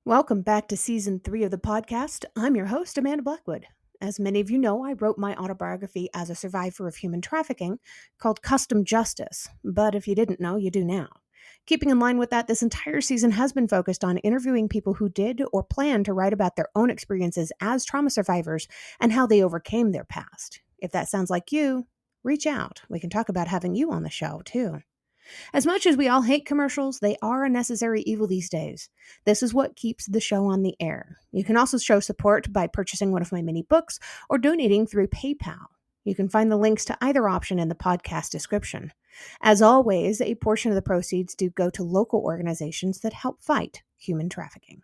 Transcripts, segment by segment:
Welcome back to season 3 of the podcast. I'm your host, Amanda Blackwood. As many of you know, I wrote my autobiography as a survivor of human trafficking called Custom Justice. But if you didn't know, you do now. Keeping in line with that, this entire season has been focused on interviewing people who did or plan to write about their own experiences as trauma survivors and how they overcame their past. If that sounds like you, reach out. We can talk about having you on the show, too. As much as we all hate commercials, they are a necessary evil these days. This is what keeps the show on the air. You can also show support by purchasing one of my mini books or donating through PayPal. You can find the links to either option in the podcast description. As always, a portion of the proceeds do go to local organizations that help fight human trafficking.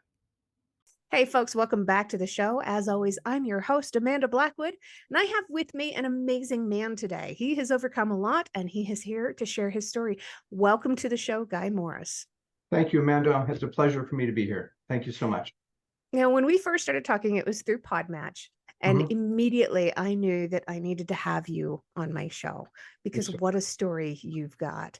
Hey, folks, welcome back to the show. As always, I'm your host, Amanda Blackwood, and I have with me an amazing man today. He has overcome a lot, and he is here to share his story. Welcome to the show, Guy Morris. Thank you, Amanda. It's a pleasure for me to be here. Thank you so much. Now, when we first started talking, it was through Podmatch, and immediately I knew that I needed to have you on my show because what a story you've got.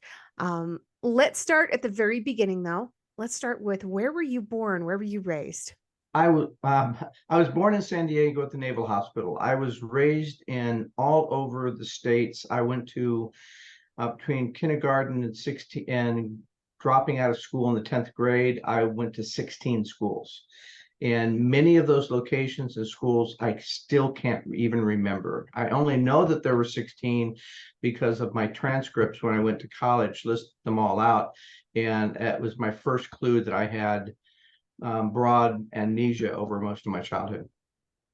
Let's start at the very beginning, though. Let's start with, where were you born? Where were you raised? I was born in San Diego at the Naval Hospital. I was raised in all over the states. I went to between kindergarten and 16 and dropping out of school in the 10th grade. I went to 16 schools. And many of those locations and schools I still can't even remember. I only know that there were 16 because of my transcripts when I went to college, listed them all out. And it was my first clue that I had broad amnesia over most of my childhood.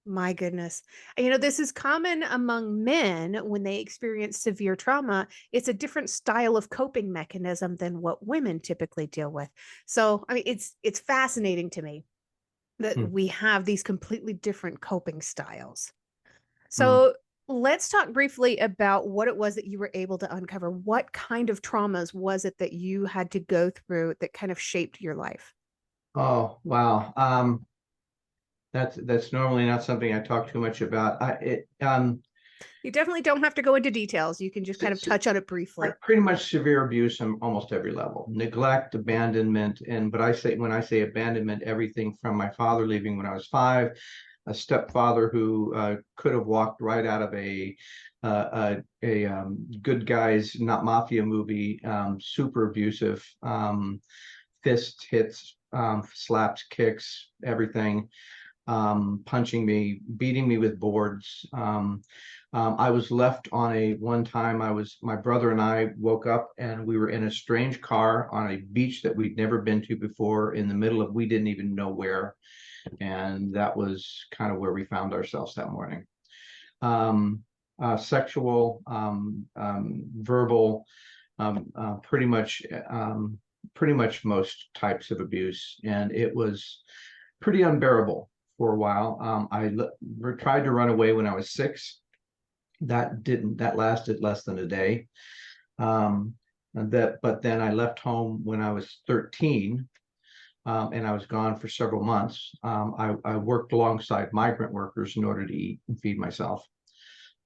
My goodness. This is common among men when they experience severe trauma. It's a different style of coping mechanism than what women typically deal with. So, it's fascinating to me that we have these completely different coping styles. So, let's talk briefly about what it was that you were able to uncover. What kind of traumas was it that you had to go through that kind of shaped your life? Oh, wow. That's normally not something I talk too much about. You definitely don't have to go into details. You can just kind of touch on it briefly. Pretty much severe abuse on almost every level. Neglect, abandonment, when I say abandonment, everything from my father leaving when I was 5, a stepfather who could have walked right out of a good guys, not mafia movie, super abusive, fist hits, slaps, kicks, everything, punching me, beating me with boards. I was left on one time my brother and I woke up and we were in a strange car on a beach that we'd never been to before in the middle of, we didn't even know where. And that was kind of where we found ourselves that morning. Sexual, verbal, pretty much most types of abuse. And it was pretty unbearable for a while. I tried to run away when I was 6. That lasted less than a day. But then I left home when I was 13. And I was gone for several months. I worked alongside migrant workers in order to eat and feed myself.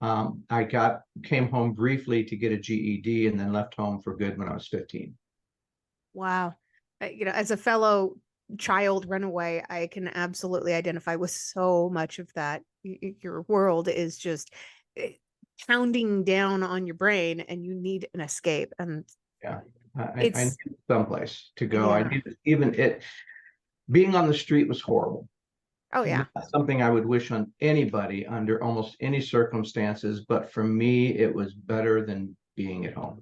I came home briefly to get a GED and then left home for good when I was 15. Wow. As a fellow child runaway, I can absolutely identify with so much of that. Your world is just pounding down on your brain and you need an escape. And yeah, I needed someplace to go. Yeah. Being on the street was horrible. Oh, yeah. Not something I would wish on anybody under almost any circumstances, but for me, it was better than being at home.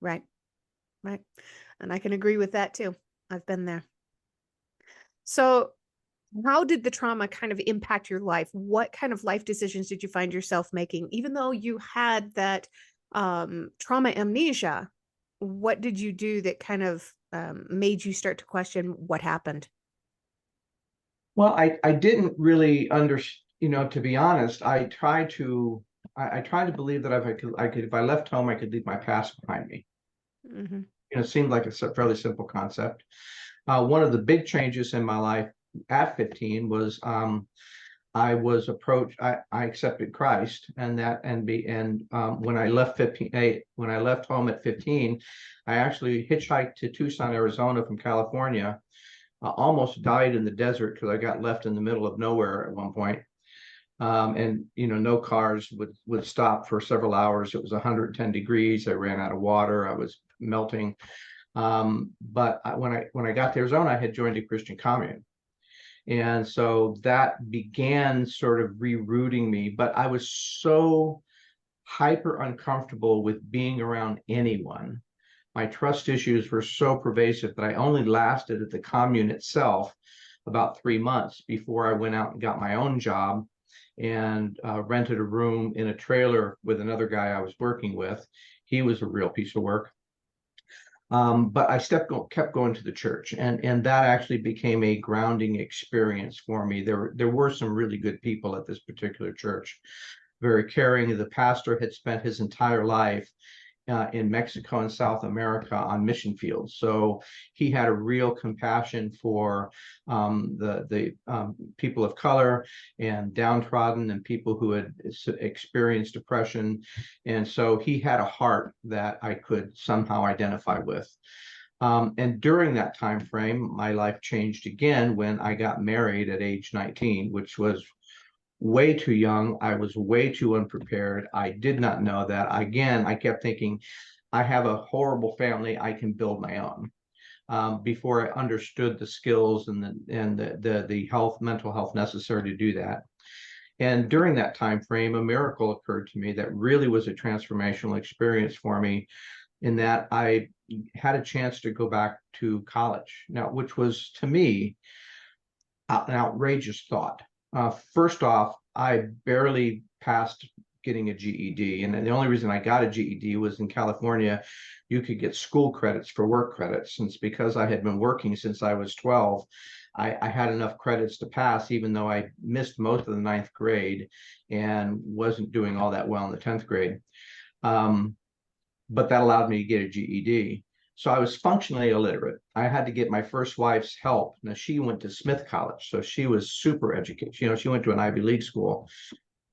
Right. And I can agree with that too. I've been there. So how did the trauma kind of impact your life? What kind of life decisions did you find yourself making? Even though you had that trauma amnesia, what did you do that kind of made you start to question what happened? Well, I didn't really to be honest, I tried to believe that if I left home, I could leave my past behind me. It seemed like a fairly simple concept. One of the big changes in my life at 15 was I was approached. I accepted Christ, and when I left home at 15, I actually hitchhiked to Tucson, Arizona from California almost died in the desert because I got left in the middle of nowhere at one point. And no cars would stop for several hours. It was 110 degrees. I ran out of water. I was melting. But when I got to Arizona, I had joined a Christian commune. And so that began sort of rerouting me. But I was so hyper uncomfortable with being around anyone. My trust issues were so pervasive that I only lasted at the commune itself about 3 months before I went out and got my own job and rented a room in a trailer with another guy I was working with. He was a real piece of work. But I kept going to the church, and that actually became a grounding experience for me. There were some really good people at this particular church, very caring. The pastor had spent his entire life in Mexico and South America on mission fields. So he had a real compassion for the people of color and downtrodden and people who had experienced depression. And so he had a heart that I could somehow identify with. And during that time frame, my life changed again when I got married at age 19, which was way too young. I was way too unprepared. I did not know that. Again, I kept thinking, I have a horrible family. I can build my own. Before I understood the skills and the mental health necessary to do that. And during that time frame, a miracle occurred to me that really was a transformational experience for me, in that I had a chance to go back to college now, which was to me an outrageous thought. First off, I barely passed getting a GED. And the only reason I got a GED was in California, you could get school credits for work credits. Since because I had been working since I was 12, I had enough credits to pass, even though I missed most of the ninth grade and wasn't doing all that well in the 10th grade. But that allowed me to get a GED. So I was functionally illiterate. I had to get my first wife's help. Now, she went to Smith College, so she was super educated. She went to an Ivy League school.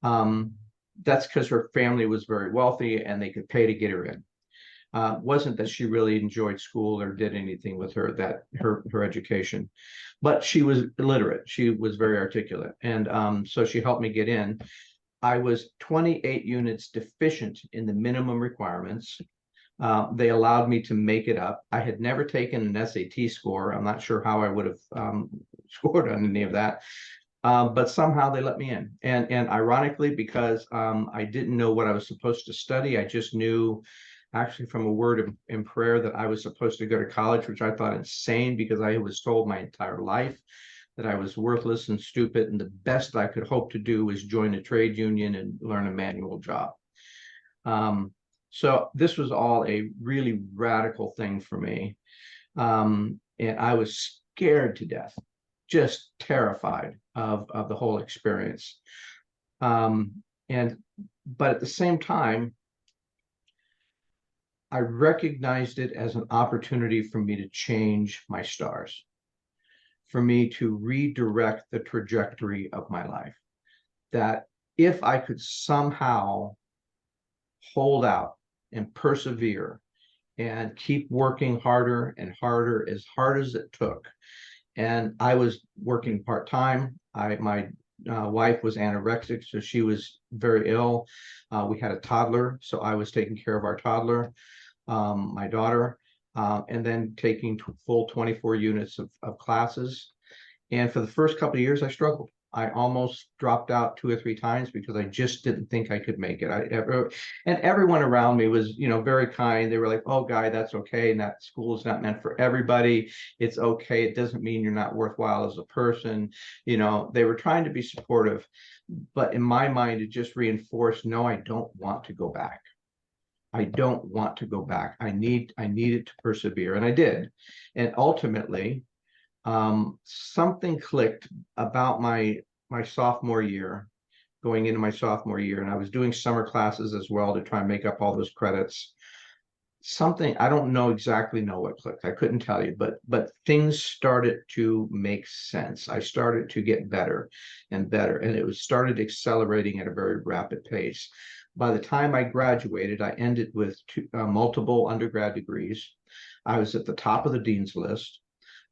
That's because her family was very wealthy and they could pay to get her in. Wasn't that she really enjoyed school or did anything with her education, but she was illiterate. She was very articulate, and so she helped me get in. I was 28 units deficient in the minimum requirements. They allowed me to make it up. I had never taken an SAT score. I'm not sure how I would have scored on any of that, but somehow they let me in. And ironically, because I didn't know what I was supposed to study, I just knew actually from a word in prayer that I was supposed to go to college, which I thought insane because I was told my entire life that I was worthless and stupid, and the best I could hope to do was join a trade union and learn a manual job. So this was all a really radical thing for me. And I was scared to death, just terrified of the whole experience. But at the same time, I recognized it as an opportunity for me to change my stars, for me to redirect the trajectory of my life. That if I could somehow hold out and persevere and keep working harder and harder, as hard as it took. And I was working part-time. My wife was anorexic, so she was very ill. We had a toddler, so I was taking care of our toddler, my daughter, and then taking full 24 units of classes. And for the first couple of years, I struggled. I almost dropped out 2 or 3 times because I just didn't think I could make it. And everyone around me was, very kind. They were like, "Oh, Guy, that's okay. And that school is not meant for everybody. It's okay. It doesn't mean you're not worthwhile as a person." They were trying to be supportive, but in my mind, it just reinforced, no, I don't want to go back. I don't want to go back. I needed to persevere, and I did. And ultimately, something clicked about my sophomore year, going into my sophomore year, and I was doing summer classes as well to try and make up all those credits. Something, I don't exactly know what clicked. I couldn't tell you, but things started to make sense. I started to get better and better, and it started accelerating at a very rapid pace. By the time I graduated, I ended with multiple undergrad degrees. I was at the top of the dean's list.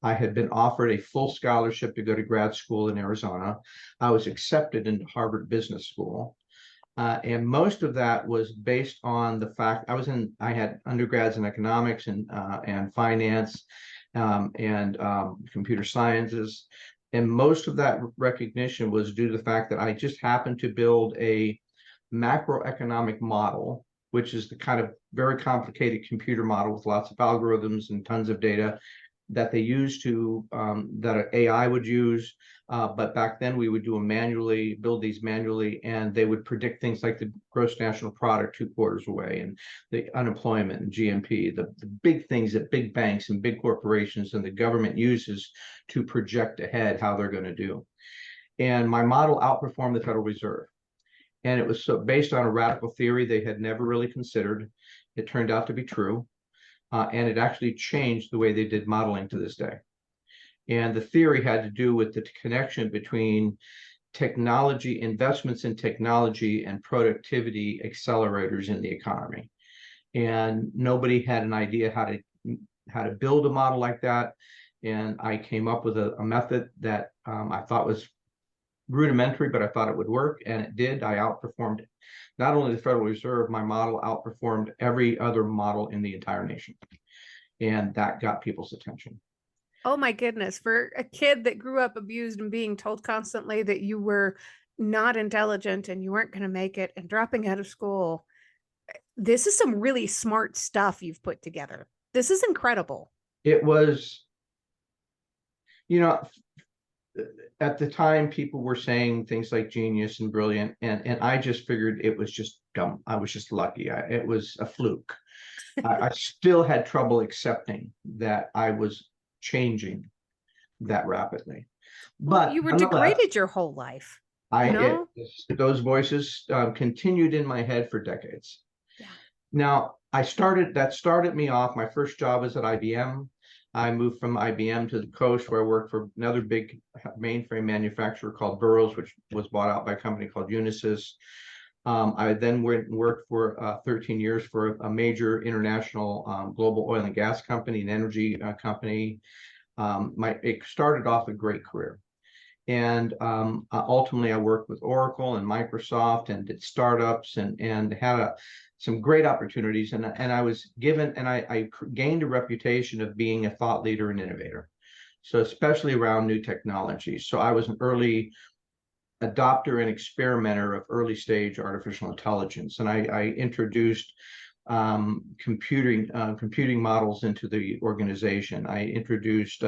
I had been offered a full scholarship to go to grad school in Arizona. I was accepted into Harvard Business School. And most of that was based on the fact I had undergrads in economics and finance and computer sciences. And most of that recognition was due to the fact that I just happened to build a macroeconomic model, which is the kind of very complicated computer model with lots of algorithms and tons of data that they use that AI would use. But back then we would build these manually, and they would predict things like the gross national product 2 quarters away, and the unemployment and GNP, the big things that big banks and big corporations and the government uses to project ahead how they're going to do. And my model outperformed the Federal Reserve. And it was based on a radical theory they had never really considered. It turned out to be true. And it actually changed the way they did modeling to this day. And the theory had to do with the connection between technology, investments in technology, and productivity accelerators in the economy. And nobody had an idea how to build a model like that. And I came up with a method that I thought was rudimentary, but I thought it would work, and it did. I outperformed not only the Federal Reserve, my model outperformed every other model in the entire nation. And that got people's attention. Oh my goodness. For a kid that grew up abused and being told constantly that you were not intelligent and you weren't going to make it and dropping out of school, this is some really smart stuff you've put together. This is incredible. It was, you know, at the time, people were saying things like genius and brilliant, and I just figured it was just dumb. I was just lucky. It was a fluke. I still had trouble accepting that I was changing that rapidly. Well, But you were nonetheless, degraded your whole life, you know? those voices continued in my head for decades. Yeah. Now, that started me off. My first job was at IBM. I moved from IBM to the coast, where I worked for another big mainframe manufacturer called Burroughs, which was bought out by a company called Unisys. I then went and worked for 13 years for a major international global oil and gas company, an energy company. It started off a great career. And ultimately, I worked with Oracle and Microsoft and did startups and had some great opportunities. And I was given, and I gained a reputation of being a thought leader and innovator. So especially around new technologies. So I was an early adopter and experimenter of early stage artificial intelligence. And I introduced computing models into the organization. I introduced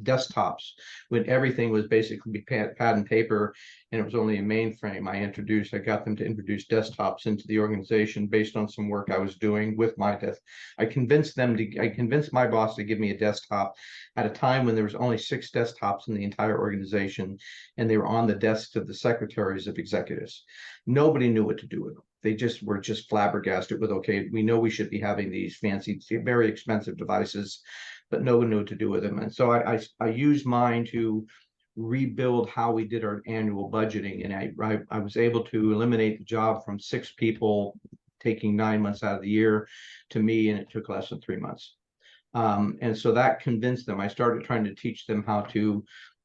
desktops when everything was basically pad and paper and it was only a mainframe. I got them to introduce desktops into the organization based on some work I was doing with my desk. I convinced my boss to give me a desktop at a time when there was only 6 desktops in the entire organization, and they were on the desks of the secretaries of executives. Nobody knew what to do with them. They were just flabbergasted with, okay, we know we should be having these fancy, very expensive devices, but no one knew what to do with them. And so I used mine to rebuild how we did our annual budgeting. And I was able to eliminate the job from 6 people taking 9 months out of the year to me, and it took less than 3 months. And so that convinced them. I started trying to teach them how to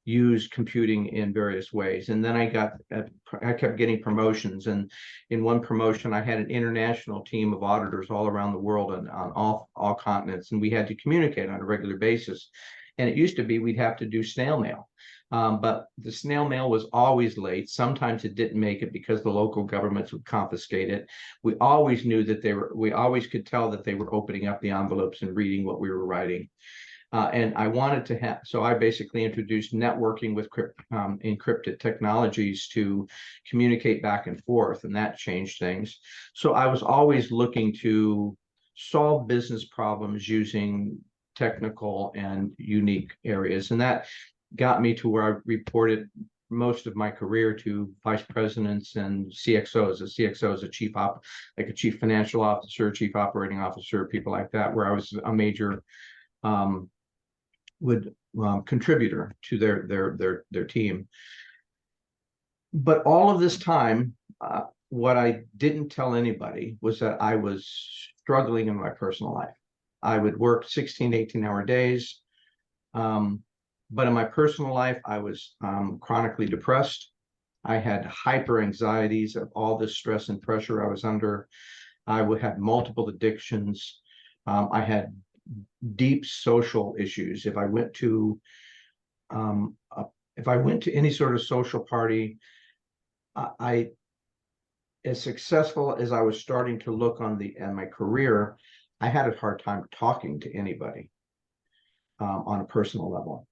use computing in various ways. And then I kept getting promotions. And in one promotion, I had an international team of auditors all around the world and on all continents. And we had to communicate on a regular basis. And it used to be we'd have to do snail mail. But the snail mail was always late. Sometimes it didn't make it because the local governments would confiscate it. We always knew that we always could tell that they were opening up the envelopes and reading what we were writing. And I wanted to have, so I basically introduced networking with encrypted technologies to communicate back and forth, and that changed things. So I was always looking to solve business problems using technical and unique areas. And that got me to where I reported most of my career to vice presidents and CXOs. A CXO is like a chief financial officer, chief operating officer, people like that, where I was a major contributor to their team. But all of this time, what I didn't tell anybody was that I was struggling in my personal life. I would work 16, 18-hour days. But in my personal life, I was chronically depressed. I had hyper anxieties of all this stress and pressure I was under. I would have multiple addictions. I had deep social issues. Um, uh, if I went to any sort of social party, I as successful as I was starting to look on my career, I had a hard time talking to anybody on a personal level.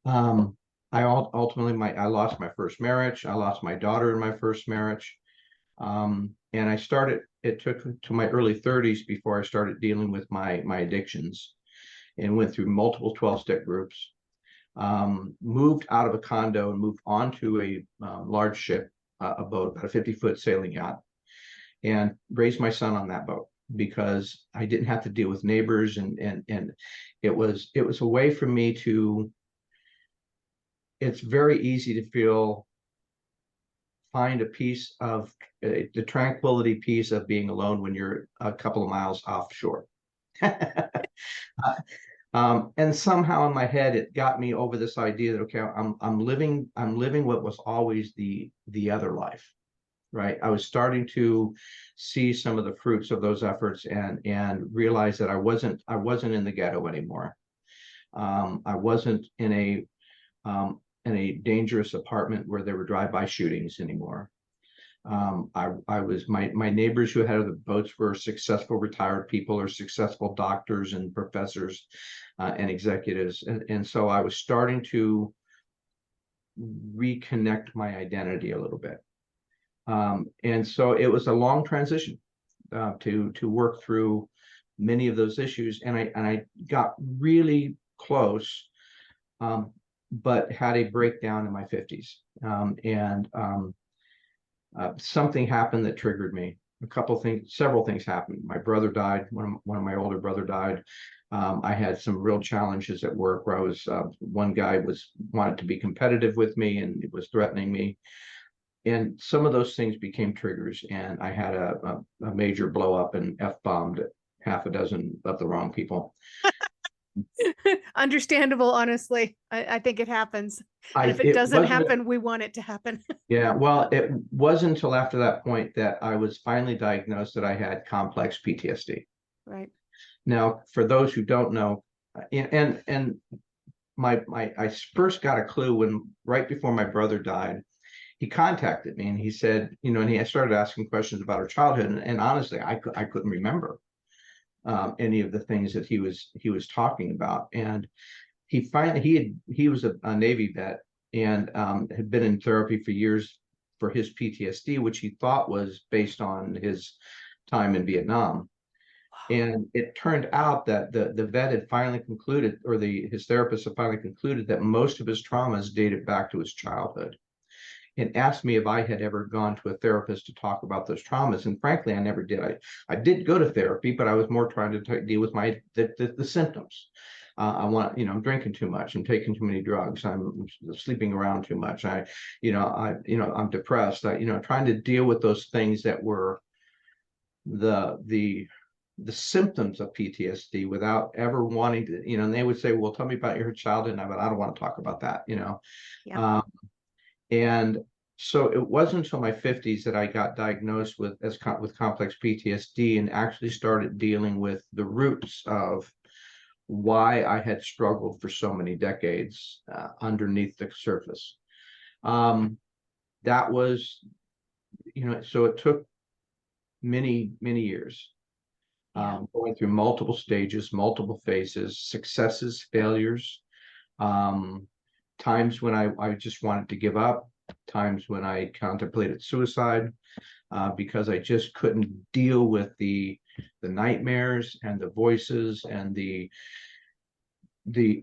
Um, ultimately I lost my first marriage. I lost my daughter in my first marriage. And it took to my early 30s before I started dealing with my addictions and went through multiple 12-step groups. Moved out of a condo and moved onto a large ship, a boat, about a 50-foot sailing yacht, and raised my son on that boat because I didn't have to deal with neighbors, and it was a way for me to. It's very easy to find a piece of the tranquility piece of being alone when you're a couple of miles offshore. And somehow in my head, it got me over this idea that, okay, I'm living what was always the other life, right? I was starting to see some of the fruits of those efforts and realize that I wasn't in the ghetto anymore. I wasn't in a dangerous apartment where there were drive-by shootings anymore. I was my neighbors who had the boats were successful retired people or successful doctors and professors and executives, and so I was starting to reconnect my identity a little bit. And so it was a long transition to work through many of those issues, and I got really close, but had a breakdown in my 50s, and something happened that triggered me. Several things happened. My brother died. One of my older brother died. I had some real challenges at work where one guy wanted to be competitive with me and was threatening me. And some of those things became triggers, and I had a major blow up and F-bombed half a dozen of the wrong people. Understandable, honestly. I think it happens. And if it It doesn't wasn't, happen, we want it to happen. yeah, well, it wasn't until after that point that I was finally diagnosed that I had complex PTSD. Right. Now, for those who don't know, and I first got a clue when right before my brother died. He contacted me and he said, and I started asking questions about our childhood, and honestly, I couldn't remember any of the things that he was talking about. And he was a Navy vet and had been in therapy for years for his PTSD, which he thought was based on his time in Vietnam. And it turned out that the vet had finally concluded, or his therapist had finally concluded, that most of his traumas dated back to his childhood, and asked me if I had ever gone to a therapist to talk about those traumas. And frankly, I never did. I did go to therapy, but I was more trying to deal with the symptoms. I'm drinking too much. I'm taking too many drugs. I'm sleeping around too much. I'm depressed. Trying to deal with those things that were the symptoms of PTSD without ever wanting to, and they would say, well, tell me about your childhood. And I don't want to talk about that, Yeah. And so it wasn't until my 50s that I got diagnosed with complex PTSD and actually started dealing with the roots of why I had struggled for so many decades underneath the surface. That was, so it took many, many years, going through multiple stages, multiple phases, successes, failures, times when I just wanted to give up, times when I contemplated suicide because I just couldn't deal with the nightmares and the voices and the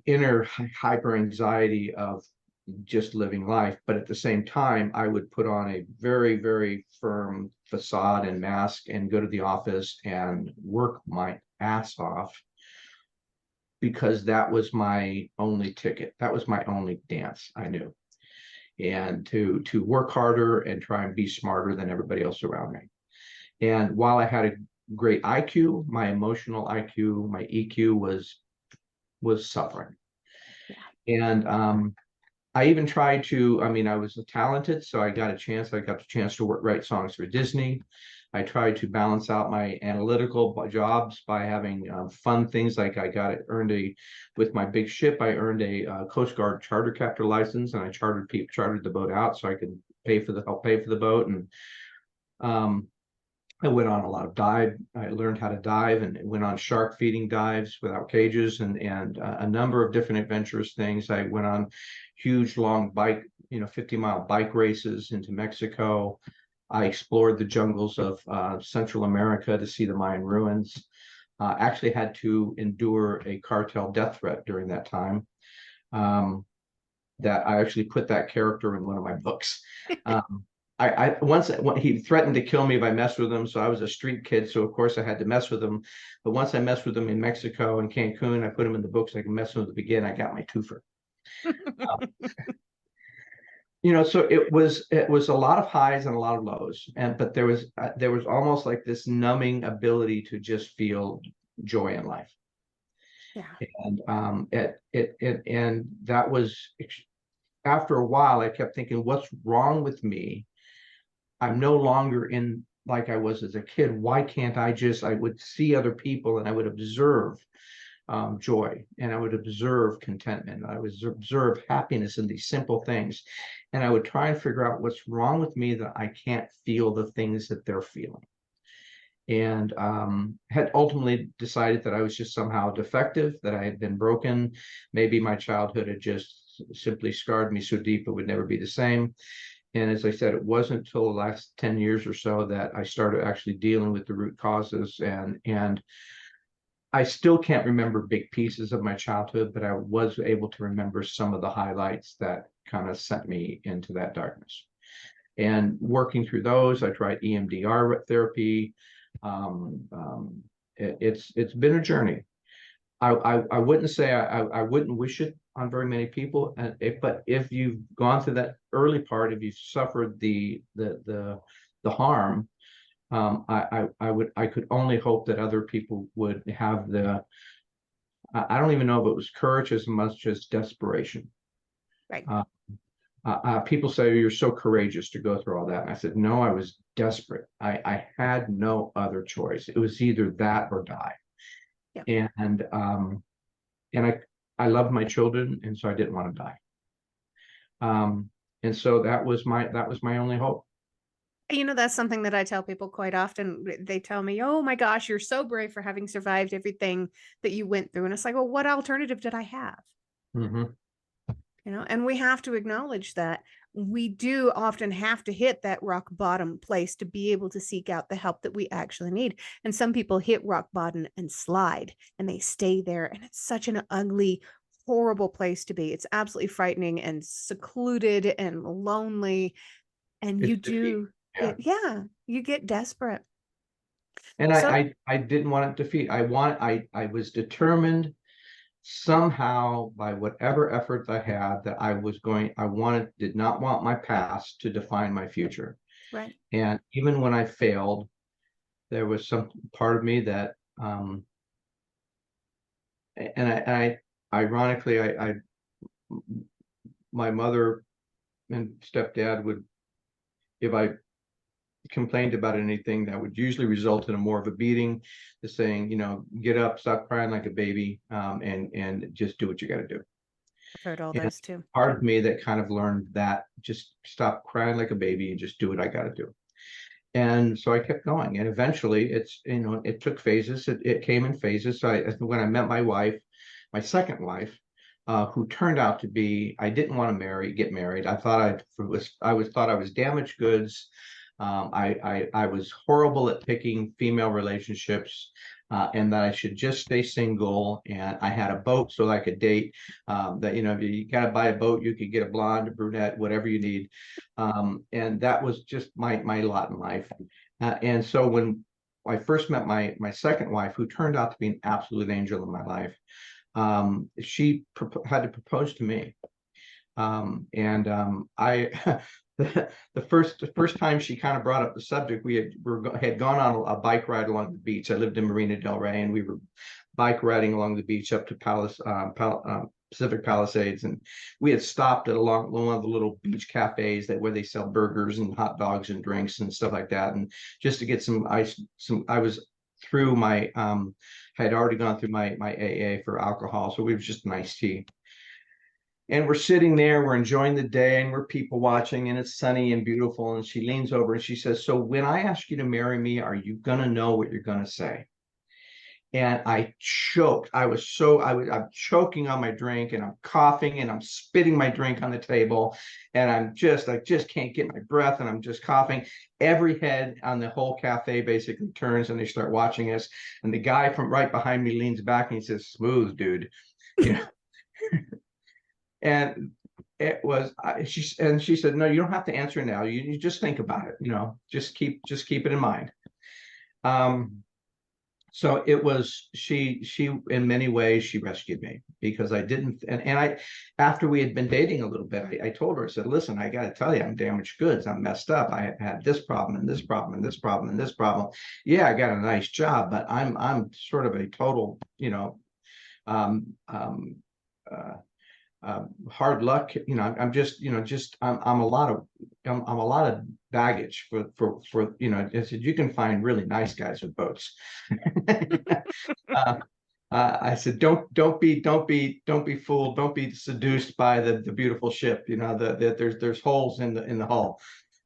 inner hyper anxiety of just living life. But at the same time, I would put on a very, very firm facade and mask and go to the office and work my ass off because that was my only ticket. That was my only dance I knew. And to work harder and try and be smarter than everybody else around me. And while I had a great IQ, my emotional IQ, my EQ was suffering. And I even tried to, I mean, I was talented, so I got the chance to write songs for Disney. I tried to balance out my analytical jobs by having fun things like with my big ship, I earned a Coast Guard charter captor license, and I chartered the boat out so I could help pay for the boat. And um, I went on a lot of dive. I learned how to dive and went on shark feeding dives without cages, and a number of different adventurous things. I went on huge long 50-mile bike races into Mexico. I explored the jungles of Central America to see the Mayan ruins. Actually had to endure a cartel death threat during that time. That I actually put that character in one of my books. Um, once he threatened to kill me if I messed with him, so I was a street kid, so of course I had to mess with him. But once I messed with him in Mexico and Cancun, I put him in the books. I can mess with him again. I got my twofer. So it was a lot of highs and a lot of lows, but there was almost like this numbing ability to just feel joy in life. Yeah. And and that was, after a while, I kept thinking, what's wrong with me? I'm no longer in like I was as a kid. Why can't I would see other people and I would observe joy, and I would observe contentment. I would observe happiness in these simple things. And I would try and figure out what's wrong with me that I can't feel the things that they're feeling. And had ultimately decided that I was just somehow defective, that I had been broken. Maybe my childhood had just simply scarred me so deep it would never be the same. And as I said, it wasn't until the last 10 years or so that I started actually dealing with the root causes. And I still can't remember big pieces of my childhood, but I was able to remember some of the highlights that kind of sent me into that darkness. And working through those, I tried EMDR therapy. It's been a journey. I wouldn't say I wouldn't wish it on very many people, but if you've gone through that early part, if you've suffered the harm, I could only hope that other people would have I don't even know if it was courage as much as desperation. Right. People say you're so courageous to go through all that, and I said no, I was desperate. I had no other choice. It was either that or die. Yeah. And I loved my children, and so I didn't want to die. And so that was my only hope. That's something that I tell people quite often. They tell me, "Oh my gosh, you're so brave for having survived everything that you went through." And it's like, "Well, what alternative did I have?" Hmm. And we have to acknowledge that we do often have to hit that rock bottom place to be able to seek out the help that we actually need. And some people hit rock bottom and slide and they stay there. And it's such an ugly, horrible place to be. It's absolutely frightening and secluded and lonely. And you It's defeat. do Yeah. you get desperate. And So, I didn't want defeat. I was determined somehow, by whatever efforts I had, that did not want my past to define my future. right. And even when I failed, there was some part of me that, ironically, my mother and stepdad would, if I complained about anything, that would usually result in more of a beating, to saying, get up, stop crying like a baby, and just do what you got to do. I've heard all And those too. part of me that kind of learned that just stop crying like a baby and just do what I got to do. And so I kept going, and eventually it took phases. It came in phases. So when I met my wife, my second wife, who turned out to be, I didn't want to get married. I was damaged goods. I was horrible at picking female relationships, and that I should just stay single. And I had a boat so I could date. That if you got to buy a boat, you could get a blonde, a brunette, whatever you need. And that was just my lot in life. And so when I first met my second wife, who turned out to be an absolute angel in my life, she had to propose to me. And I the first time she kind of brought up the subject, had gone on a bike ride along the beach. I lived in Marina Del Rey, and we were bike riding along the beach up to Pacific Palisades, and we had stopped at along one of the little beach cafes that where they sell burgers and hot dogs and drinks and stuff like that, and just to get some ice. I was through my I had already gone through my AA for alcohol, so we was just nice tea. And we're sitting there, we're enjoying the day, and we're people watching, and it's sunny and beautiful. And she leans over and she says, "So when I ask you to marry me, are you gonna know what you're gonna say?" And I choked. I'm choking on my drink, and I'm coughing, and I'm spitting my drink on the table, and I just can't get my breath, and I'm just coughing. Every head on the whole cafe basically turns, and they start watching us. And the guy from right behind me leans back and he says, "Smooth, dude." You know, and it was she said, "No, you don't have to answer now. You just think about it. Just keep it in mind." Um, so it was she in many ways she rescued me because I didn't and I after we had been dating a little bit, I told her, I said, "Listen, I got to tell you, I'm damaged goods. I'm messed up. I have had this problem and this problem and this problem and this problem. Yeah, I got a nice job, but I'm sort of a total, um, um, uh, hard luck. I'm just, I'm a lot of, I'm a lot of baggage for. I said, you can find really nice guys with boats. uh, I said, don't be fooled. Don't be seduced by the beautiful ship. There's holes in the hull.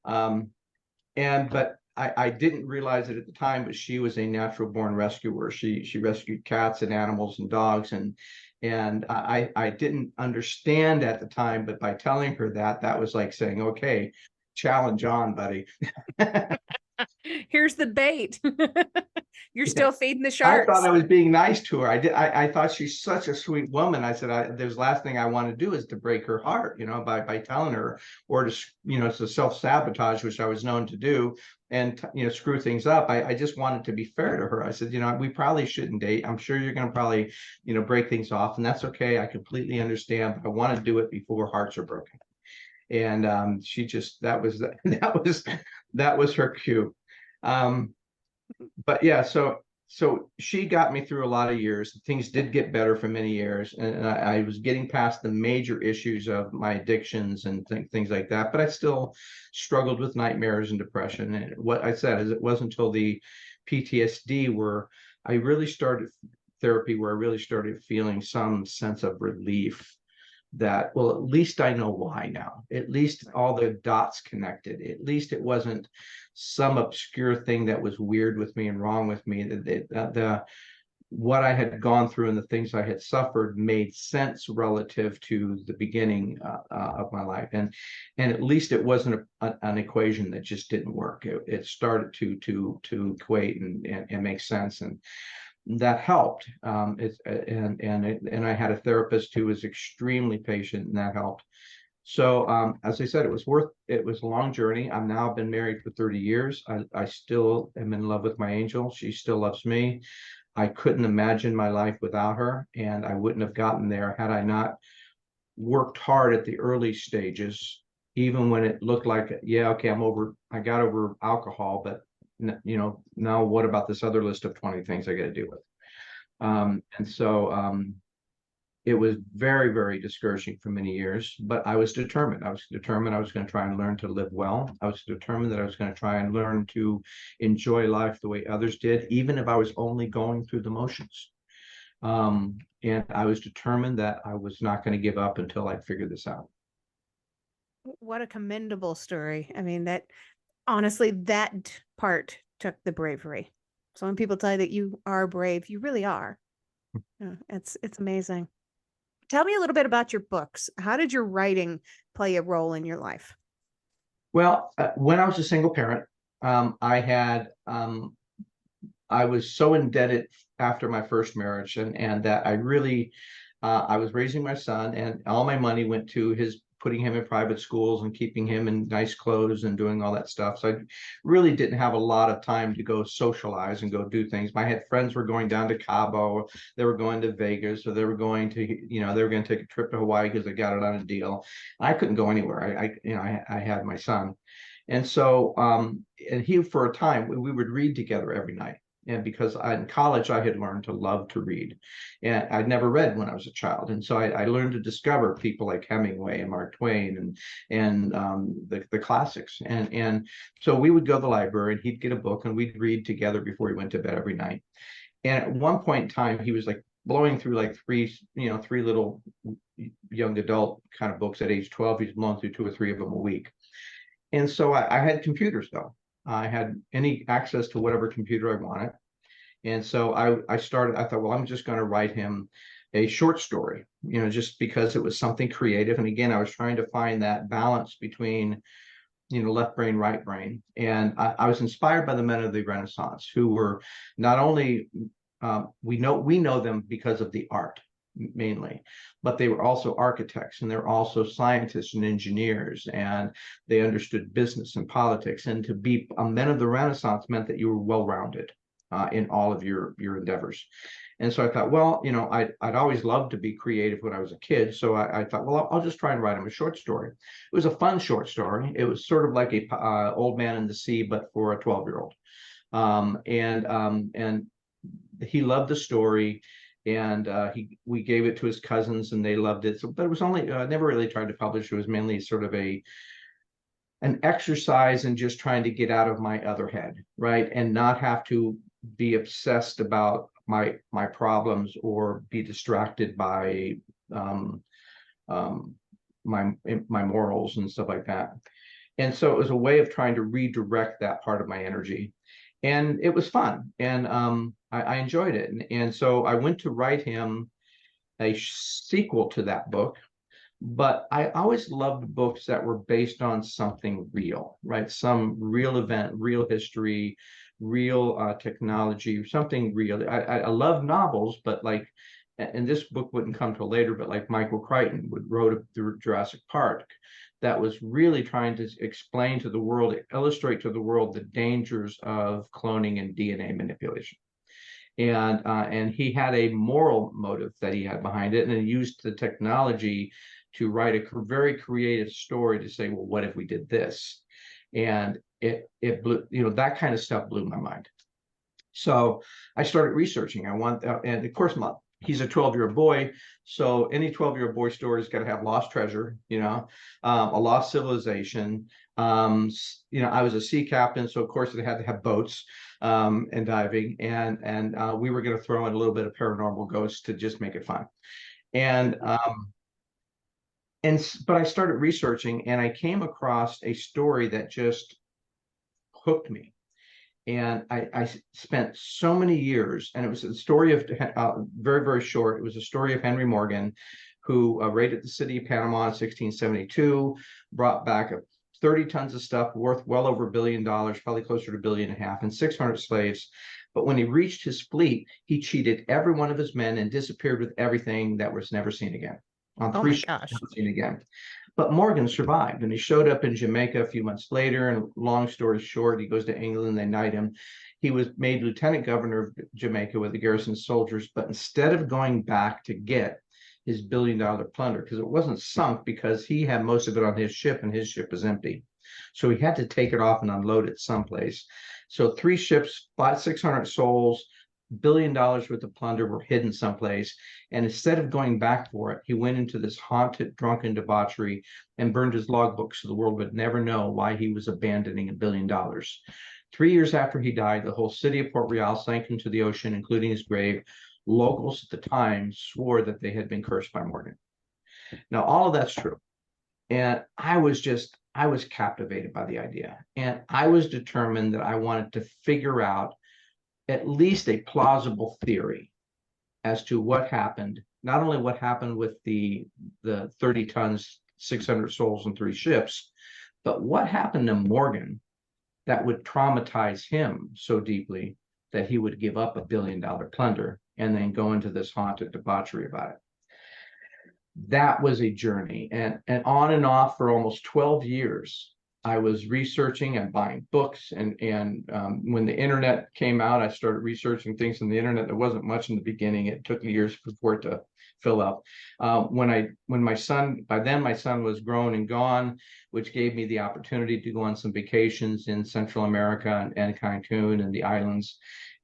But I didn't realize it at the time, but she was a natural born rescuer. She rescued cats and animals and dogs, and I didn't understand at the time, but by telling her that was like saying, "Okay, challenge on, buddy." Here's the bait. You're Yeah. still feeding the I thought sharks. I was being nice to her. I thought she's such a sweet woman. I said, "There's last thing I want to do is to break her heart, by telling her or to self-sabotage, which I was known to do, and screw things up. I just wanted to be fair to her. I said, we probably shouldn't date. I'm sure you're going to probably, break things off, and that's okay. I completely understand, but I want to do it before hearts are broken." And she just that was her cue. Um, but yeah, so she got me through a lot of years. Things did get better for many years, and I was getting past the major issues of my addictions and things like that. But I still struggled with nightmares and depression. And what I said is, it wasn't until the PTSD where I really started therapy, where I really started feeling some sense of relief that, well, at least I know why now. At least all the dots connected. At least it wasn't some obscure thing that was weird with me and wrong with me. The what I had gone through and the things I had suffered made sense relative to the beginning of my life, and at least it wasn't an equation that just didn't work. It started to equate and make sense, and that helped. And I had a therapist who was extremely patient, and that helped. So as I said, it was a long journey. I've now been married for 30 years. I still am in love with my angel. She still loves me. I couldn't imagine my life without her, and I wouldn't have gotten there had I not worked hard at the early stages, even when it looked like, yeah, okay, I got over alcohol, but now what about this other list of 20 things I got to deal with? And so it was very, very discouraging for many years, but I was determined. I was determined I was going to try and learn to live well. I was determined that I was going to try and learn to enjoy life the way others did, even if I was only going through the motions. And I was determined that I was not going to give up until I figured this out. What a commendable story. I mean, that honestly, that part took the bravery. So when people tell you that you are brave, you really are. Yeah, it's amazing. Tell me a little bit about your books. How did your writing play a role in your life? Well, when I was a single parent, I was so indebted after my first marriage, and that I really I was raising my son, and all my money went to his putting him in private schools and keeping him in nice clothes and doing all that stuff. So I really didn't have a lot of time to go socialize and go do things. My had friends were going down to Cabo, they were going to Vegas, or they were going to, they were going to take a trip to Hawaii because they got it on a deal. I couldn't go anywhere. I had my son. And so and he, for a time, we would read together every night. And because in college I had learned to love to read, and I'd never read when I was a child, and so I learned to discover people like Hemingway and Mark Twain and the classics. And so we would go to the library, and he'd get a book, and we'd read together before he went to bed every night. And at one point in time, he was like blowing through like three little young adult kind of books at age 12. He's blowing through two or three of them a week. And so I had computers though. I had any access to whatever computer I wanted. And so I started, I thought, well, I'm just going to write him a short story, just because it was something creative. And again, I was trying to find that balance between, left brain, right brain. And I was inspired by the men of the Renaissance, who were not only, we know them because of the art mainly, but they were also architects, and they're also scientists and engineers, and they understood business and politics. And to be a men of the Renaissance meant that you were well-rounded in all of your endeavors. And so I thought, well, I'd always loved to be creative when I was a kid. So I thought, well, I'll just try and write him a short story. It was a fun short story. It was sort of like a Old Man in the Sea, but for a 12-year-old. And he loved the story, and we gave it to his cousins, and they loved it. So, but it was only never really tried to publish. It was mainly sort of an exercise in just trying to get out of my other head, right, and not have to be obsessed about my problems or be distracted by my morals and stuff like that. And so it was a way of trying to redirect that part of my energy, and it was fun, and I enjoyed it. And so I went to write him a sequel to that book, but I always loved books that were based on something real, right? Some real event, real history, real technology, something real. I love novels, but like, and this book wouldn't come till later, but like Michael Crichton wrote through Jurassic Park, that was really trying to explain to the world, illustrate to the world the dangers of cloning and DNA manipulation. And he had a moral motive that he had behind it, and he used the technology to write a very creative story to say, well, what if we did this? And it blew, that kind of stuff blew my mind. So I started researching. And of course, he's a 12-year-old boy, so any 12-year-old boy story's got to have lost treasure, a lost civilization. I was a sea captain, so of course it had to have boats and diving, and we were going to throw in a little bit of paranormal ghosts to just make it fun. And but I started researching, and I came across a story that just hooked me. And I spent so many years, and it was a story of very, very short. It was a story of Henry Morgan, who raided the city of Panama in 1672, brought back 30 tons of stuff worth well over $1 billion, probably closer to $1.5 billion, and 600 slaves. But when he reached his fleet, he cheated every one of his men and disappeared with everything that was never seen again. On Oh three my ships, gosh. never seen again. But Morgan survived, and he showed up in Jamaica a few months later. And long story short, he goes to England, they knight him. He was made lieutenant governor of Jamaica with the garrison soldiers. But instead of going back to get his $1 billion plunder, because it wasn't sunk, because he had most of it on his ship, and his ship was empty. So he had to take it off and unload it someplace. So 3 ships, 600 souls, $1 billion worth of plunder were hidden someplace. And instead of going back for it, he went into this haunted, drunken debauchery and burned his logbook so the world would never know why he was abandoning $1 billion. 3 years after he died, the whole city of Port Real sank into the ocean, including his grave. Locals at the time swore that they had been cursed by Morgan. Now, all of that's true. And I was captivated by the idea. And I was determined that I wanted to figure out at least a plausible theory as to what happened, not only what happened with the 30 tons, 600 souls, and 3 ships, but what happened to Morgan that would traumatize him so deeply that he would give up $1 billion plunder and then go into this haunted debauchery about it. That was a journey, and on and off for almost 12 years. I was researching and buying books, and when the internet came out, I started researching things on the internet. There wasn't much in the beginning. It took years for it to fill up. When my son, by then my son was grown and gone, which gave me the opportunity to go on some vacations in Central America and Cancun and the islands.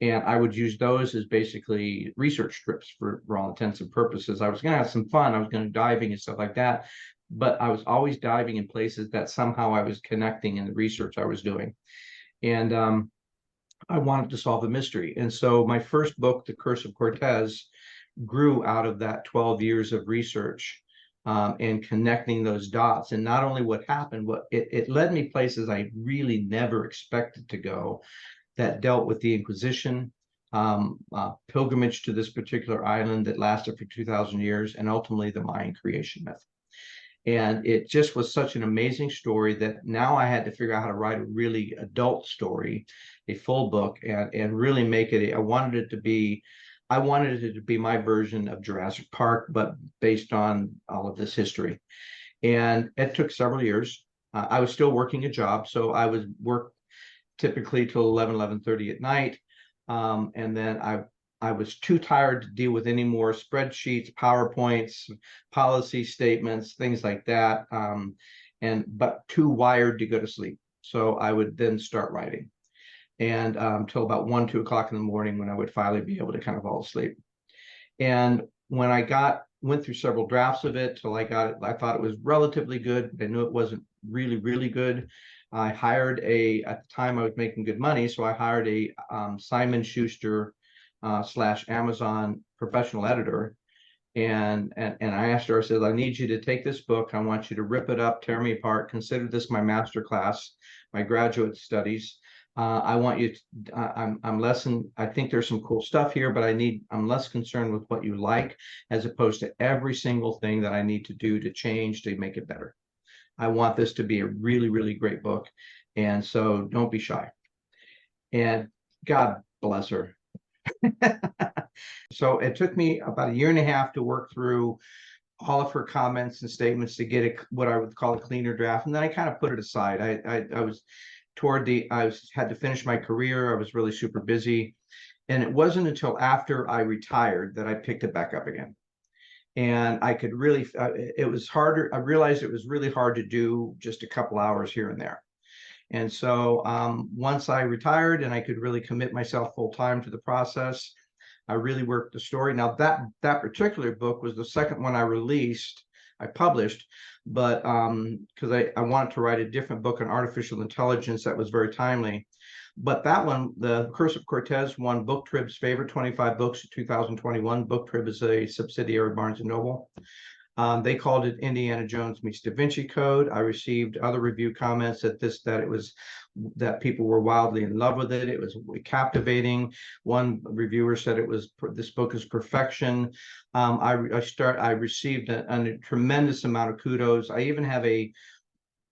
And I would use those as basically research trips for all intents and purposes. I was going to have some fun. I was going to diving and stuff like that, but I was always diving in places that somehow I was connecting in the research I was doing. And I wanted to solve the mystery. And so my first book, The Curse of Cortez, grew out of that 12 years of research, and connecting those dots. And not only what happened, what it led me places I really never expected to go, that dealt with the Inquisition, pilgrimage to this particular island that lasted for 2,000 years, and ultimately the Mayan creation myth. And it just was such an amazing story that now I had to figure out how to write a really adult story, a full book, and really make it. I wanted it to be my version of Jurassic Park, but based on all of this history. And it took several years. I was still working a job, so I would work typically till 11:30 at night. And then I was too tired to deal with any more spreadsheets, PowerPoints, policy statements, things like that. But too wired to go to sleep. So I would then start writing, and till about 1, 2 o'clock in the morning, when I would finally be able to kind of fall asleep. And when I went through several drafts of it till I got it, I thought it was relatively good, but I knew it wasn't really, really good. I hired at the time I was making good money, so I hired a Simon Schuster / Amazon professional editor. And I asked her, I said, I need you to take this book. I want you to rip it up, tear me apart, consider this my master class, my graduate studies. I want you to, I'm less, I think there's some cool stuff here, but I'm less concerned with what you like, as opposed to every single thing that I need to do to change to make it better. I want this to be a really, really great book. And so don't be shy. And God bless her. So it took me about 1.5 years to work through all of her comments and statements to get what I would call a cleaner draft. And then I kind of put it aside. I was had to finish my career. I was really super busy. And it wasn't until after I retired that I picked it back up again. And I could really, it was harder. I realized it was really hard to do just a couple hours here and there. And so once I retired and I could really commit myself full time to the process, I really worked the story. Now that particular book was the second one I published, but because I wanted to write a different book on artificial intelligence that was very timely. But that one, The Curse of Cortez, won Book Trib's favorite 25 books of 2021. Book Trib is a subsidiary of Barnes & Noble. They called it Indiana Jones meets Da Vinci Code. I received other review comments that people were wildly in love with it. It was captivating. One reviewer said this book is perfection. I received a tremendous amount of kudos. I even have a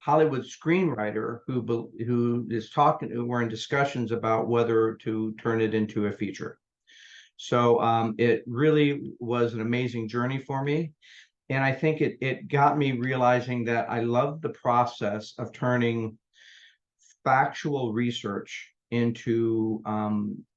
Hollywood screenwriter we're in discussions about whether to turn it into a feature. So it really was an amazing journey for me. And I think it got me realizing that I love the process of turning factual research into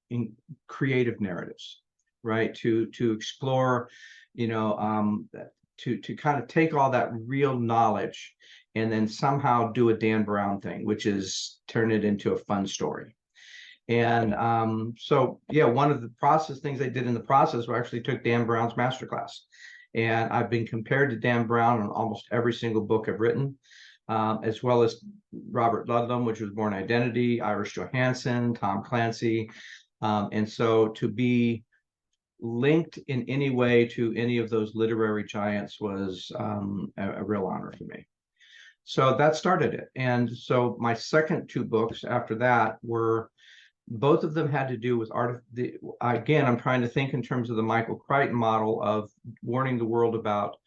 in creative narratives, right? To explore, to kind of take all that real knowledge and then somehow do a Dan Brown thing, which is turn it into a fun story. And so, yeah, one of the things I did in the process was actually took Dan Brown's masterclass. And I've been compared to Dan Brown on almost every single book I've written, as well as Robert Ludlum, which was Born Identity, Iris Johansen, Tom Clancy. And so to be linked in any way to any of those literary giants was a real honor for me. So that started it. And so my second two books after that both of them had to do with again, I'm trying to think in terms of the Michael Crichton model of warning the world about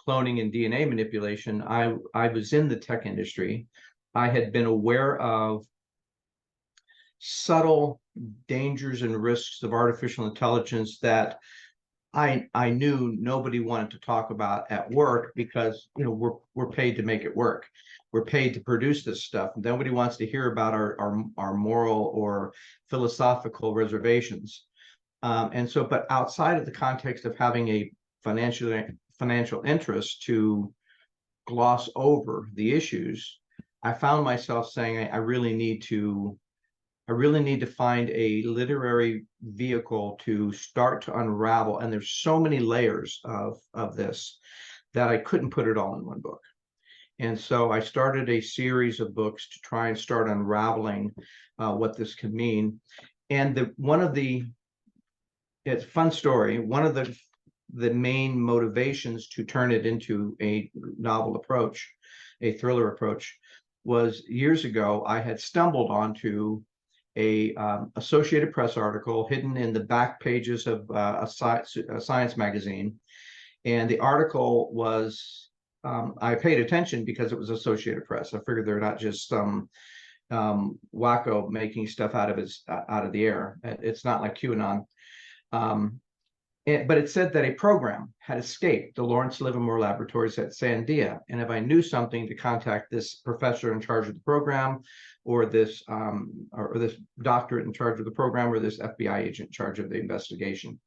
cloning and DNA manipulation. I was in the tech industry. I had been aware of subtle dangers and risks of artificial intelligence that I knew nobody wanted to talk about at work, because we're paid to make it work. We're paid to produce this stuff. Nobody wants to hear about our moral or philosophical reservations. But outside of the context of having a financial interest to gloss over the issues, I found myself saying I really need to I really need to find a literary vehicle to start to unravel. And there's so many layers of this that I couldn't put it all in one book. And so I started a series of books to try and start unraveling what this could mean. And it's a fun story. One of the main motivations to turn it into a novel approach, a thriller approach, was years ago I had stumbled onto a Associated Press article hidden in the back pages of a science magazine. And the article was, I paid attention because it was Associated Press. I figured they're not just some wacko making stuff out of the air. It's not like QAnon. But it said that a program had escaped the Lawrence Livermore Laboratories at Sandia. And if I knew something, to contact this professor in charge of the program, or this doctorate in charge of the program, or this FBI agent in charge of the investigation.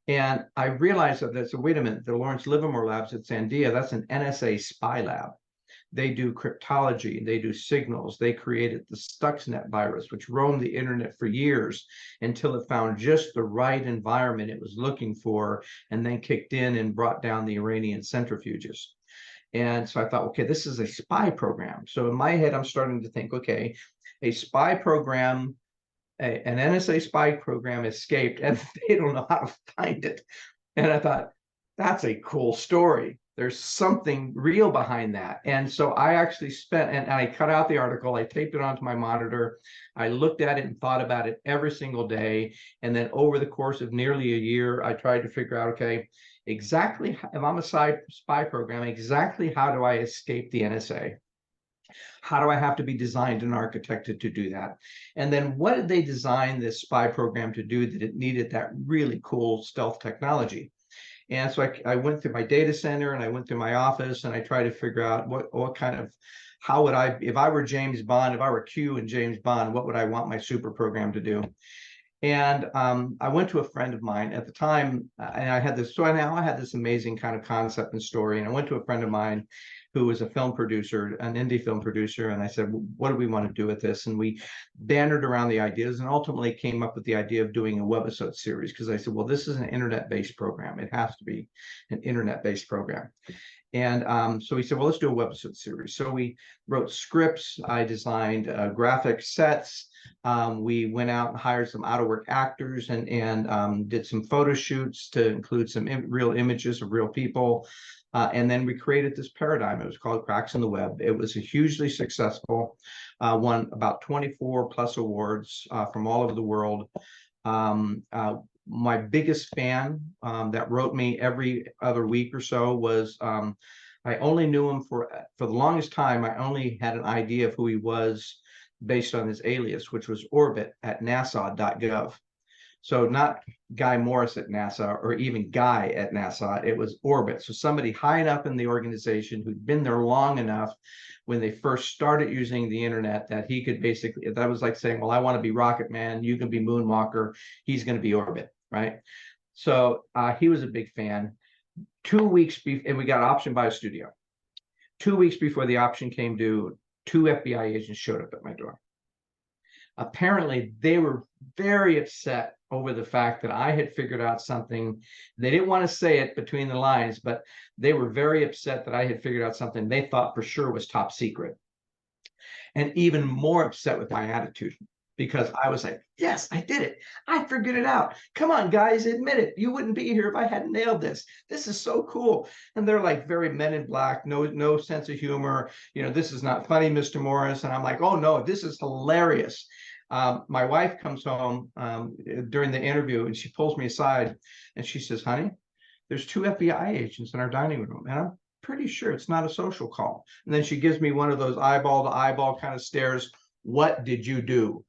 And I realized that, so wait a minute, the Lawrence Livermore Labs at Sandia, that's an NSA spy lab. They do cryptology, they do signals. They created the Stuxnet virus, which roamed the internet for years until it found just the right environment it was looking for, and then kicked in and brought down the Iranian centrifuges. And so I thought, okay, this is a spy program. So in my head, I'm starting to think, okay, a spy program, an NSA spy program escaped, and they don't know how to find it. And I thought, that's a cool story. There's something real behind that. And so I actually spent, and I cut out the article, I taped it onto my monitor. I looked at it and thought about it every single day. And then over the course of nearly a year, I tried to figure out, okay, exactly, if I'm a spy program, exactly how do I escape the NSA? How do I have to be designed and architected to do that? And then what did they design this spy program to do that it needed that really cool stealth technology? And so I went through my data center, and I went through my office, and I tried to figure out what kind of, how would I, if I were James Bond, if I were Q and James Bond, what would I want my super program to do? And I went to a friend of mine at the time, and I had this, so now I had this amazing kind of concept and story. And I went to a friend of mine who was a film producer, an indie film producer. And I said, what do we want to do with this? And we bantered around the ideas, and ultimately came up with the idea of doing a webisode series. Because I said, well, this is an internet-based program. It has to be an internet-based program. And so we said, well, let's do a webisode series. So we wrote scripts. I designed graphic sets. We went out and hired some out-of-work actors, and did some photo shoots to include some real images of real people. And then we created this paradigm. It was called Cracks in the Web. It was a hugely successful, won about 24 plus awards from all over the world. My biggest fan that wrote me every other week or so was, I only knew him for the longest time. I only had an idea of who he was based on his alias, which was Orbit at nasa.gov. So not Guy Morris at NASA, or even Guy at NASA, it was Orbit. So somebody high enough in the organization who'd been there long enough when they first started using the internet that he could basically, that was like saying, well, I want to be Rocket Man, you can be Moonwalker, he's going to be Orbit, right? So he was a big fan. 2 weeks before, and we got optioned by a studio. 2 weeks before the option came due, 2 FBI agents showed up at my door. Apparently, they were very upset over the fact that I had figured out something. They didn't want to say it between the lines, but they were very upset that I had figured out something they thought for sure was top secret. And even more upset with my attitude, because I was like, yes, I did it. I figured it out. Come on, guys, admit it. You wouldn't be here if I hadn't nailed this. This is so cool. And they're like very Men in Black, no sense of humor. This is not funny, Mr. Morris. And I'm like, oh no, this is hilarious. My wife comes home during the interview, and she pulls me aside and she says, honey, there's 2 FBI agents in our dining room, and I'm pretty sure it's not a social call. And then she gives me one of those eyeball to eyeball kind of stares. What did you do?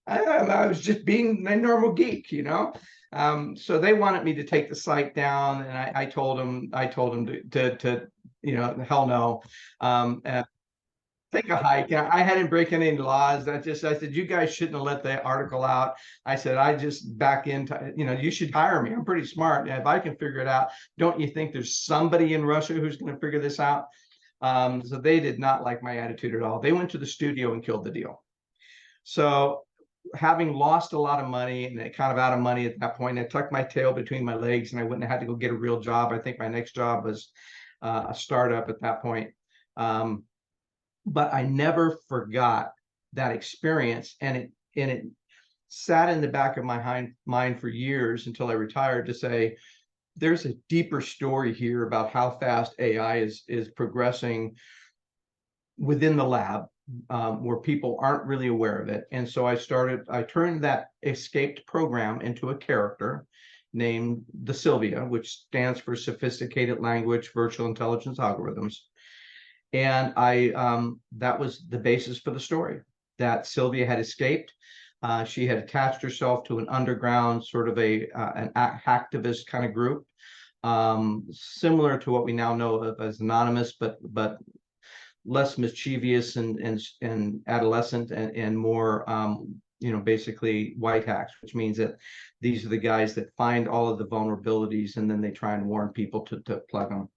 I was just being a normal geek, so they wanted me to take the site down, and I told them to hell no. Take a hike. I hadn't break any laws. I said, you guys shouldn't have let the article out. I said, I just back into, you should hire me. I'm pretty smart. And if I can figure it out, don't you think there's somebody in Russia who's going to figure this out? So they did not like my attitude at all. They went to the studio and killed the deal. So having lost a lot of money and kind of out of money at that point, I tucked my tail between my legs and I wouldn't have had to go get a real job. I think my next job was a startup at that point. But I never forgot that experience, and it sat in the back of my mind for years until I retired to say, there's a deeper story here about how fast AI is progressing within the lab, where people aren't really aware of it. And so I turned that escaped program into a character named the Sylvia, which stands for Sophisticated Language Virtual Intelligence Algorithms. And that was the basis for the story, that Sylvia had escaped. She had attached herself to an underground sort of an hacktivist kind of group, similar to what we now know of as Anonymous, but less mischievous and adolescent and more, basically white hacks, which means that these are the guys that find all of the vulnerabilities and then they try and warn people to plug them.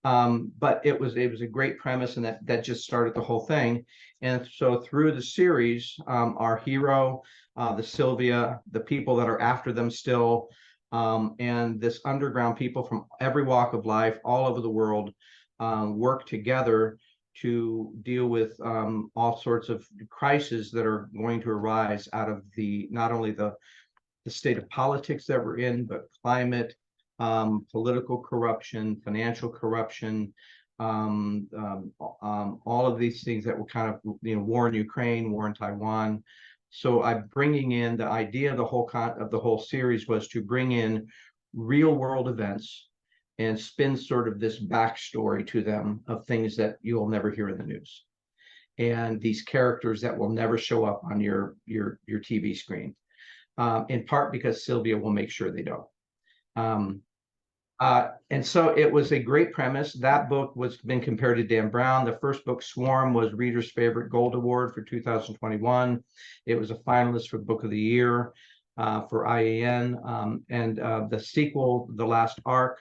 But it was a great premise, and that just started the whole thing. And so through the series, our hero, the Sylvia, the people that are after them still, and this underground people from every walk of life all over the world work together to deal with all sorts of crises that are going to arise out of not only the state of politics that we're in, but climate, political corruption, financial corruption, all of these things that were kind of, war in Ukraine, war in Taiwan. So I'm bringing in the idea of the whole series was to bring in real world events and spin sort of this backstory to them of things that you'll never hear in the news, and these characters that will never show up on your TV screen, in part because Sylvia will make sure they don't. And so it was a great premise. That book was been compared to Dan Brown. The first book, Swarm, was Reader's Favorite Gold Award for 2021. It was a finalist for Book of the Year for IAN. And the sequel, The Last Ark,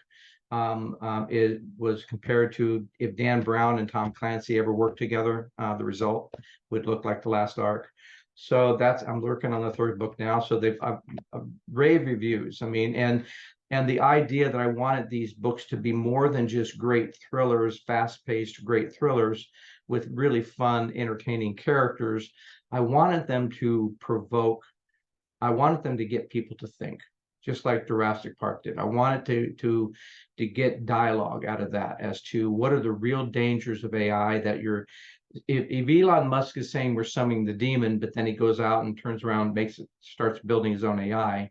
it was compared to if Dan Brown and Tom Clancy ever worked together, the result would look like The Last Ark. So I'm working on the third book now. So they've rave reviews. I mean, and the idea that I wanted these books to be more than just great thrillers, fast-paced, great thrillers with really fun, entertaining characters. I wanted them to provoke. I wanted them to get people to think, just like Jurassic Park did. I wanted to get dialogue out of that as to what are the real dangers of AI that if Elon Musk is saying we're summoning the demon, but then he goes out and turns around, starts building his own AI,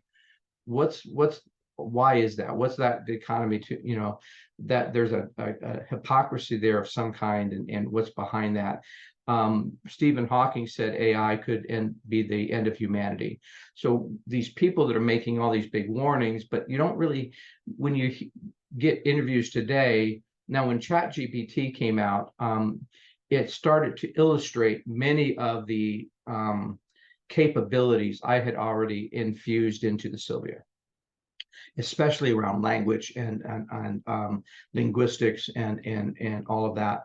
why is that? What's that economy to, that there's a hypocrisy there of some kind, and what's behind that? Stephen Hawking said AI could be the end of humanity. So these people that are making all these big warnings, but you don't really, when you get interviews today, now when ChatGPT came out, it started to illustrate many of the capabilities I had already infused into the Sylvia, especially around language and linguistics and all of that.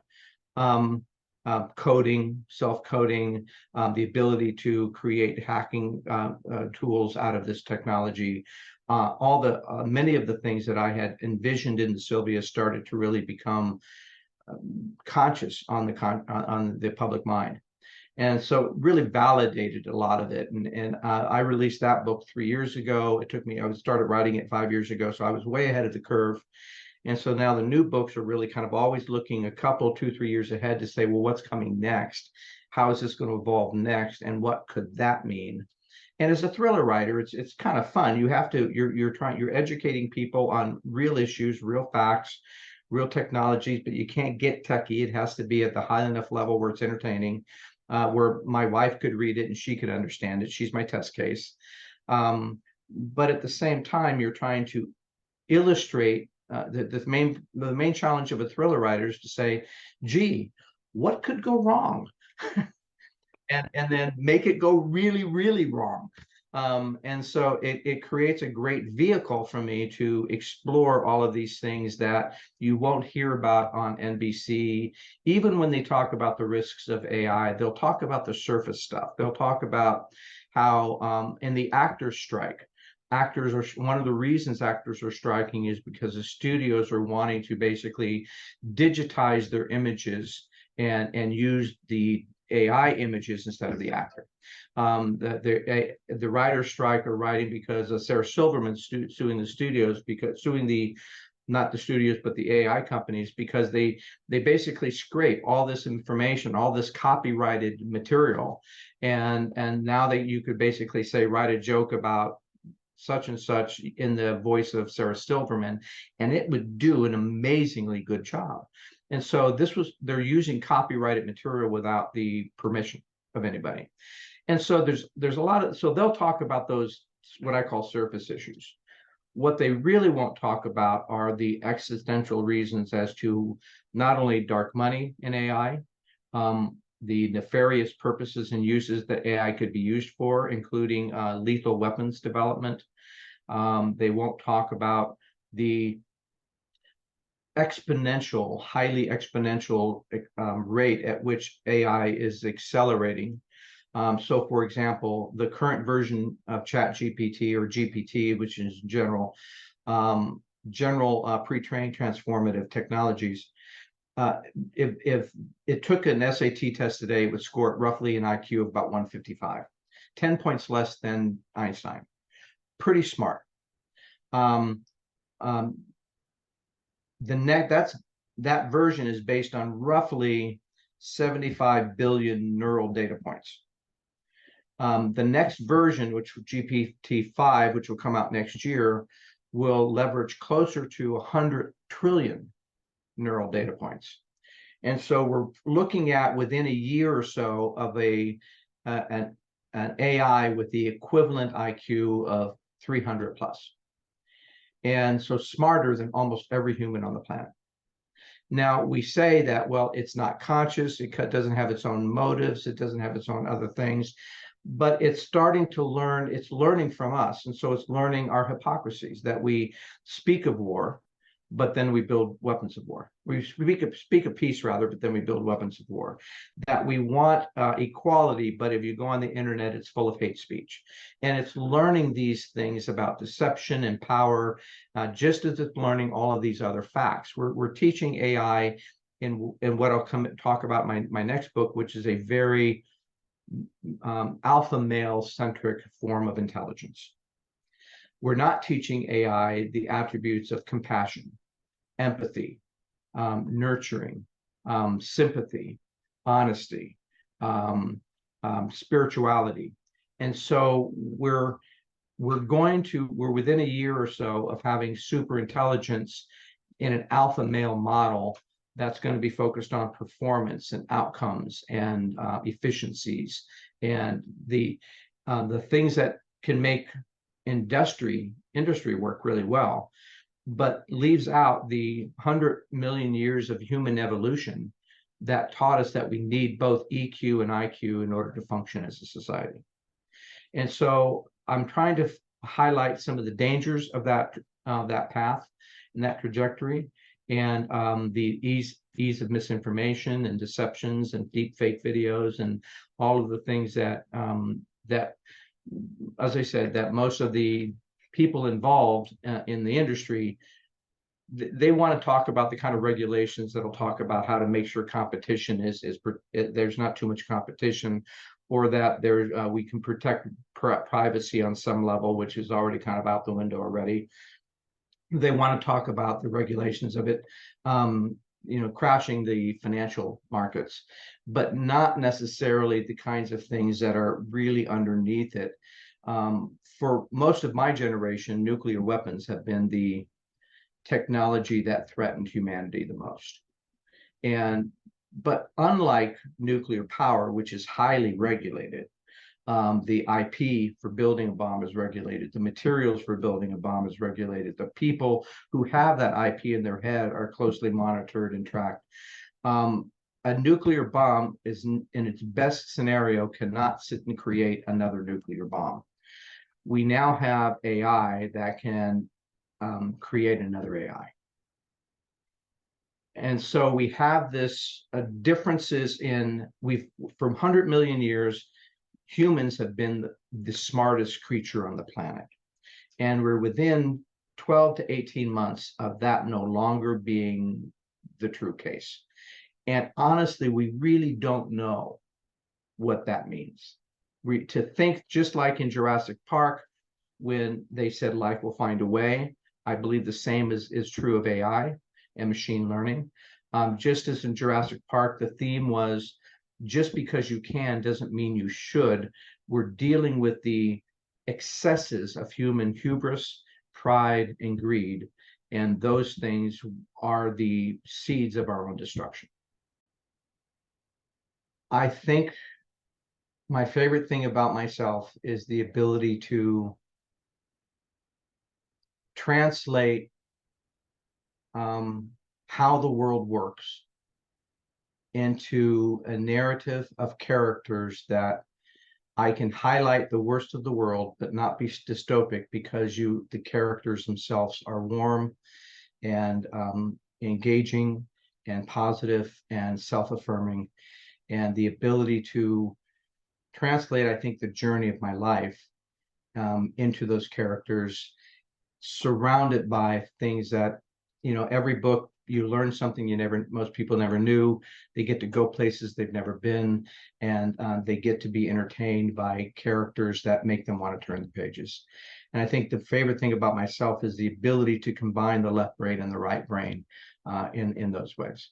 Coding, self-coding, the ability to create hacking tools out of this technology. Many of the things that I had envisioned in the Sylvia started to really become conscious on the public mind. And so really validated a lot of it. And I released that book 3 years ago. I started writing it 5 years ago. So I was way ahead of the curve. And so now the new books are really kind of always looking a couple, 2-3 years ahead to say, well, what's coming next? How is this going to evolve next? And what could that mean? And as a thriller writer, it's kind of fun. You're educating people on real issues, real facts, real technologies, but you can't get techie. It has to be at the high enough level where it's entertaining. Where my wife could read it and she could understand it. She's my test case. But at the same time, you're trying to illustrate the main challenge of a thriller writer is to say, gee, what could go wrong? and then make it go really, really wrong. And so it creates a great vehicle for me to explore all of these things that you won't hear about on NBC. Even when they talk about the risks of AI, they'll talk about the surface stuff. They'll talk about how in the actors strike, actors are one of the reasons actors are striking is because the studios are wanting to basically digitize their images and use the AI images instead of the actor. The writer's strike are writing because Sarah Silverman's suing the studios, because suing the not the studios but the AI companies, because they basically scrape all this information, all this copyrighted material, and now that you could basically say write a joke about such and such in the voice of Sarah Silverman, and it would do an amazingly good job. And so they're using copyrighted material without the permission of anybody. And so there's a lot of, so they'll talk about those, what I call surface issues. What they really won't talk about are the existential reasons as to not only dark money in AI, the nefarious purposes and uses that AI could be used for, including lethal weapons development. They won't talk about the exponential, highly exponential rate at which AI is accelerating. So, for example, the current version of ChatGPT or GPT, which is general pre-trained transformative technologies, if it took an SAT test today, it would score it roughly an IQ of about 155, 10 points less than Einstein. Pretty smart. That version is based on roughly 75 billion neural data points. The next version, which GPT-5, which will come out next year, will leverage closer to 100 trillion neural data points. And so we're looking at within a year or so of an AI with the equivalent IQ of 300 plus. And so smarter than almost every human on the planet. Now, we say that, well, it's not conscious, it doesn't have its own motives, it doesn't have its own other things, but it's starting to learn, it's learning from us. And so it's learning our hypocrisies, that we speak of war, but then we build weapons of war. We speak of peace, rather, but then we build weapons of war. That we want equality, but if you go on the internet, it's full of hate speech. And it's learning these things about deception and power, just as it's learning all of these other facts. We're teaching AI in what I'll talk about my next book, which is a very alpha male centric form of intelligence. We're not teaching AI the attributes of compassion, empathy, nurturing, sympathy, honesty, spirituality. And so we're within a year or so of having super intelligence in an alpha male model that's going to be focused on performance and outcomes and efficiencies and the things that can make industry work really well, but leaves out the 100 million years of human evolution that taught us that we need both EQ and IQ in order to function as a society. And so I'm trying to highlight some of the dangers of that path and that trajectory, and the ease of misinformation and deceptions and deep fake videos and all of the things that as I said, that most of the people involved in the industry, they want to talk about the kind of regulations that'll talk about how to make sure competition there's not too much competition, or that we can protect privacy on some level, which is already kind of out the window already. They want to talk about the regulations of it, crashing the financial markets, but not necessarily the kinds of things that are really underneath it. For most of my generation, nuclear weapons have been the technology that threatened humanity the most. But unlike nuclear power, which is highly regulated, the IP for building a bomb is regulated. The materials for building a bomb is regulated. The people who have that IP in their head are closely monitored and tracked. A nuclear bomb is, in its best scenario, cannot sit and create another nuclear bomb. we now have AI that can create another AI. And so we have this differences in we've from 100 million years, humans have been the smartest creature on the planet. And we're within 12 to 18 months of that no longer being the true case. And honestly, we really don't know what that means. To think just like in Jurassic Park, when they said life will find a way, I believe the same is true of AI and machine learning. Just as in Jurassic Park, the theme was just because you can doesn't mean you should. We're dealing with the excesses of human hubris, pride, and greed. And those things are the seeds of our own destruction. I think my favorite thing about myself is the ability to translate how the world works into a narrative of characters that I can highlight the worst of the world, but not be dystopic because the characters themselves are warm and engaging and positive and self-affirming, and the ability to translate, I think, the journey of my life into those characters, surrounded by things that, every book you learn something most people never knew. They get to go places they've never been, and they get to be entertained by characters that make them want to turn the pages. And I think the favorite thing about myself is the ability to combine the left brain and the right brain in those ways.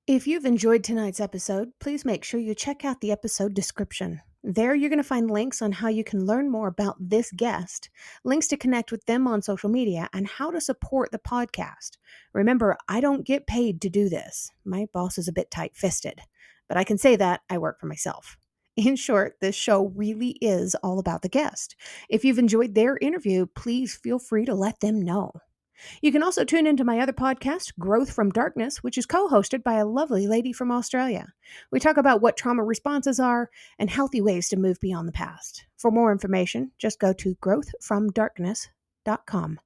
If you've enjoyed tonight's episode, please make sure you check out the episode description. There, you're going to find links on how you can learn more about this guest, links to connect with them on social media, and how to support the podcast. Remember, I don't get paid to do this. My boss is a bit tight fisted, but I can say that I work for myself. In short, this show really is all about the guest. If you've enjoyed their interview, please feel free to let them know. You can also tune into my other podcast, Growth from Darkness, which is co hosted by a lovely lady from Australia. We talk about what trauma responses are and healthy ways to move beyond the past. For more information, just go to growthfromdarkness.com.